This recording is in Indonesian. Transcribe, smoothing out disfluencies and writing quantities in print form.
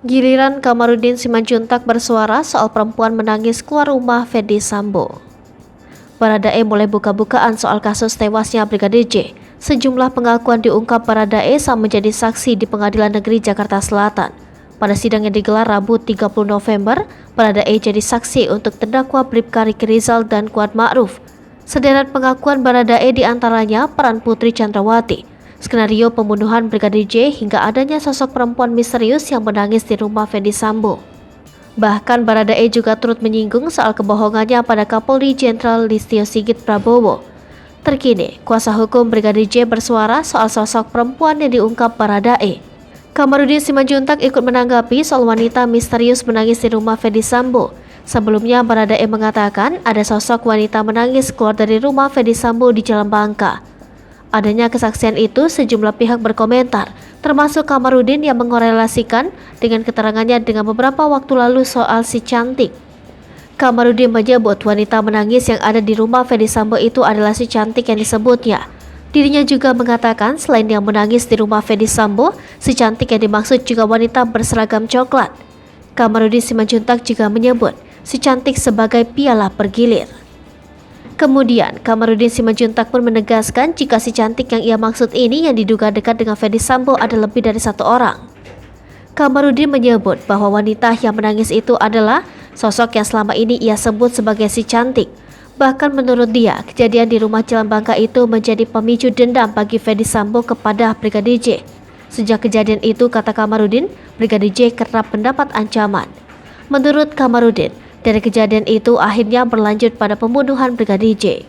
Giliran Kamarudin Simanjuntak bersuara soal perempuan menangis keluar rumah Ferdy Sambo. Baradae mulai buka-bukaan soal kasus tewasnya Brigadir J. Sejumlah pengakuan diungkap Baradae saat menjadi saksi di Pengadilan Negeri Jakarta Selatan. Pada sidang yang digelar Rabu 30 November, Baradae jadi saksi untuk terdakwa Bribka Riki Rizal dan Kuat Ma'ruf. Sederet pengakuan Baradae diantaranya peran Putri Chandrawati, skenario pembunuhan Brigadir J hingga adanya sosok perempuan misterius yang menangis di rumah Ferdy Sambo. Bahkan Baradae juga turut menyinggung soal kebohongannya pada Kapolri Jenderal Listio Sigit Prabowo. Terkini, kuasa hukum Brigadir J bersuara soal sosok perempuan yang diungkap Baradae. Kamarudin Simanjuntak ikut menanggapi soal wanita misterius menangis di rumah Ferdy Sambo. Sebelumnya Baradae mengatakan ada sosok wanita menangis keluar dari rumah Ferdy Sambo di Jalan Bangka. Adanya kesaksian itu sejumlah pihak berkomentar, termasuk Kamarudin yang mengorelasikan dengan keterangannya dengan beberapa waktu lalu soal si cantik. Kamarudin menyebut wanita menangis yang ada di rumah Ferdy Sambo itu adalah si cantik yang disebutnya. Dirinya juga mengatakan selain yang menangis di rumah Ferdy Sambo, si cantik yang dimaksud juga wanita berseragam coklat. Kamarudin Simanjuntak juga menyebut si cantik sebagai piala bergilir. Kemudian, Kamarudin Simanjuntak pun menegaskan jika si cantik yang ia maksud ini yang diduga dekat dengan Ferdy Sambo ada lebih dari satu orang. Kamarudin menyebut bahwa wanita yang menangis itu adalah sosok yang selama ini ia sebut sebagai si cantik. Bahkan menurut dia, kejadian di rumah Jalan Bangka itu menjadi pemicu dendam bagi Ferdy Sambo kepada Brigadir J. Sejak kejadian itu, kata Kamarudin, Brigadir J kerap mendapat ancaman. Menurut Kamarudin, dari kejadian itu akhirnya berlanjut pada pembunuhan Brigadir J.